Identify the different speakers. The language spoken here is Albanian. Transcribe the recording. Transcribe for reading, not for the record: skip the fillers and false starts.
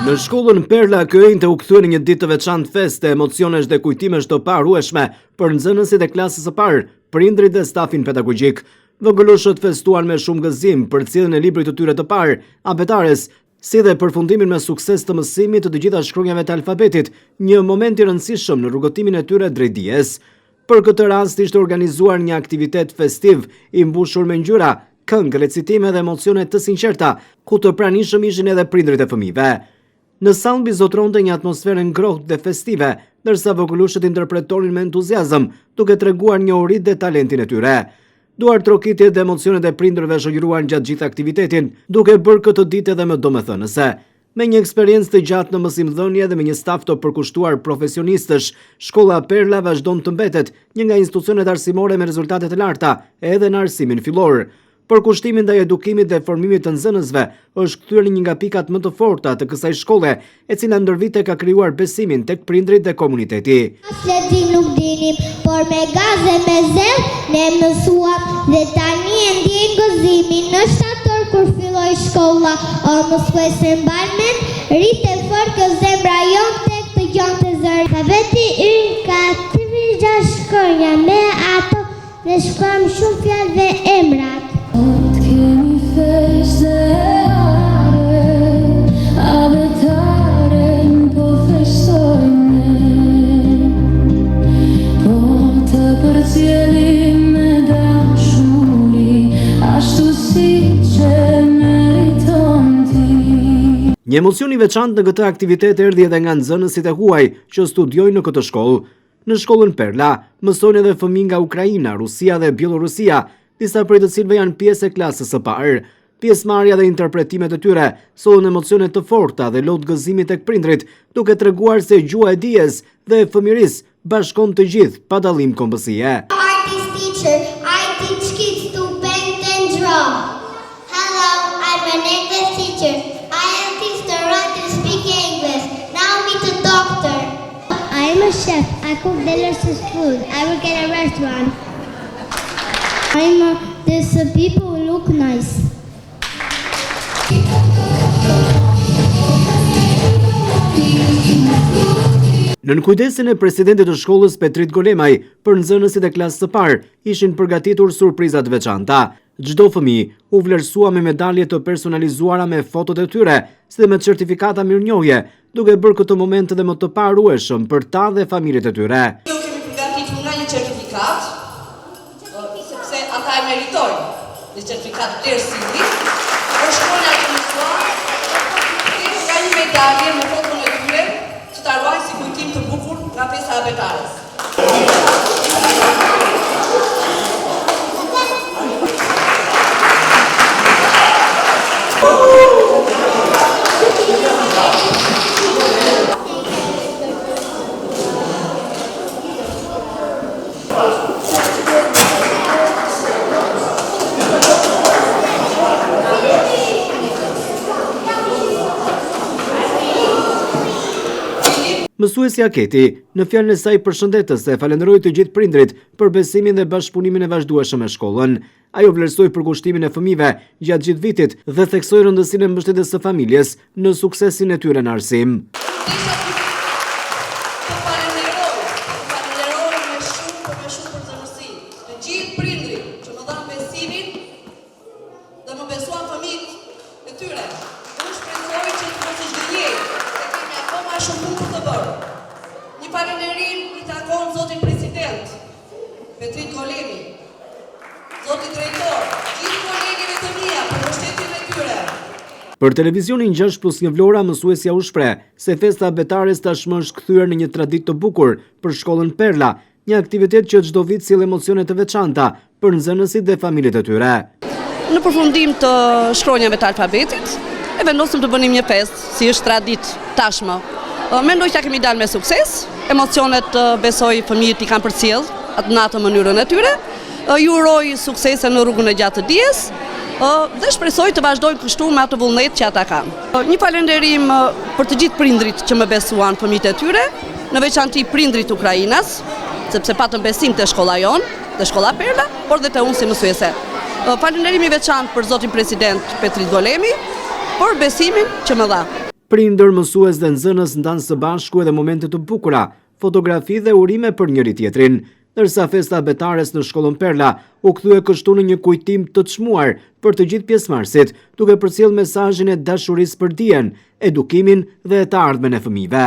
Speaker 1: Në shkollën Perla Kërinjtë u kthyen në një ditë të veçantë feste, emocionesh dhe kujtimesh të parueshme për nxënësit e klasës së parë, prindrit dhe stafin pedagogjik. Vogëlushët festuan me shumë gëzim për cilën e librit të tyre të parë, Abetares, si dhe përfundimin me sukses të mësimit të gjitha shkronjave të alfabetit, një moment i rëndësishëm në rrugëtimin e tyre drejt dijes. Për këtë rast ishte organizuar një aktivitet festiv i mbushur me ngjyra, këngë, recitime dhe emocione të sinqerta, ku të pranishëm ishin edhe prindrit e fëmijëve. Në sallë mbizotronte një atmosferë ngrohtë dhe festive, ndërsa vogëlushët interpretonin me entuziazëm, duke treguar njohuritë dhe talentin e tyre. Duar trokitjet dhe emocionet e prindërve shoqëruan gjatë gjithë aktivitetin, duke bërë këtë ditë edhe më domethënëse. Me një eksperiencë të gjatë në mësimdhënie dhe me një staf të përkushtuar profesionistësh, shkolla Perla vazhdon të mbetet një nga institucionet arsimore me rezultate të larta edhe në arsimin fillor. Përkushtimi ndaj edukimit dhe formimit të nxënësve është kthyer në një nga pikat më të forta të kësaj shkolle, e cila ndër vite ka krijuar besimin tek prindrit dhe komuniteti.
Speaker 2: Asletim nuk dinim, por me gaz dhe me zel ne mësuam dhe tani e ndjejmë gëzimin. Në shtator kur filloi shkolla, o mësuese mbalmen, rite fort që zemra jon tek të gjonte zëri. Alfabeti ynë ka 36 shkronja, me ato ne shkruam shumë fjalë dhe emrat.
Speaker 1: Një emocion i veçantë në këtë aktivitet erdhi edhe nga nxënësit e huaj që studiojnë në këtë shkollë. Në shkollën Perla mësojnë edhe fëmijë nga Ukraina, Rusia dhe Bielorusia, disa prej të cilëve janë pjesë e klasës së parë. Pjesëmarrja dhe interpretimet e tyre solën emocione të forta dhe lot gëzimi tek prindrit, duke treguar se gjuha e dijes dhe e fëmirisë bashkon të gjithë pa dallim kombësie.
Speaker 2: Artist teacher, I teach kids to paint and draw. Hello, I'm an English teacher. I am teach to write and speak English. Now meet a doctor. I am a chef. I cook delicious food. I work at a restaurant. There's people who look nice.
Speaker 1: Nën kujdesin e presidentit të shkollës Petrit Golemaj, për nxënësit e klasës së parë ishin përgatitur surprizat të veçanta. Çdo fëmijë u vlerësua me medalje të personalizuara me fotot e tyre, si dhe me certifikata mirënjohje, duke bërë këtë moment edhe më të parueshëm për ta dhe familjet e tyre.
Speaker 3: Ne kemi përgatitur nga një certifikat, sepse ata e meritojnë një certifikat vlerësimi, por shkolla e mësuar nga një medalje me foton e tyre, që ta ruajnë si kujtim të bukur nga festa Abetares.
Speaker 1: Mësuesi Aketi, në fjalën e saj përshëndetëse, falenderoi të gjithë prindrit për besimin dhe bashkëpunimin e vazhdueshëm me shkollën. Ajo vlerësoi përkushtimin e fëmijëve gjatë gjithë vitit dhe theksoi rëndësinë e mbështetjes së familjes në suksesin e tyre në arsim.
Speaker 3: Falenderoj me shumë për zëmërsi të gjithë prindrit që më dhanë besimin dhe më besuan fëmijët e tyre. Unë shpresoj që të mos i zhgënjej, se kemi akoma shumë punë të bërë. Një falënderim i takon zotit president, Petrit Golemi, zotit drejtor, gjithë kolegëve të mia për mbështetjen e tyre.
Speaker 1: Për televizionin 6+1 Vlora, mësuesja u shpreh se festa Abetares tashmë është kthyer në një traditë të bukur për shkollën Perla, një aktivitet që çdo vit sjell emocione të veçanta për nxënësit dhe familjet e tyre.
Speaker 4: Në përfundim të shkronjave të alfabetit, e vendosëm të bënim një festë, si është traditë tashmë. Mendoj që kemi dalë me sukses, emocionet besoj fëmijët i kanë përcjell atë në atë mënyrën e tyre. Ju uroj suksese në rrugën e gjatë të dijes dhe shpresoj të vazhdojnë kështu me atë vullnet që ata kanë. Një falënderim për të gjithë prindrit që më besuan fëmijët e tyre, në veçanti prindrit Ukrainas, sepse patën besim te shkolla jon, te shkolla Perla, por dhe te unë si mësuese. Falënderim i veçantë për zotin president Petrit Golemi, për besimin që më dha.
Speaker 1: Prindër, mësues dhe nxënës ndanë së bashku edhe momente të bukura, fotografi dhe urime për njëri tjetrin, ndërsa festa betares në shkollën Perla u kthye kështu në një kujtim të çmuar për të gjithë pjesëmarrësit, duke përcjellë mesazhin e dashurisë për dijen, edukimin dhe të ardhmen e fëmijëve.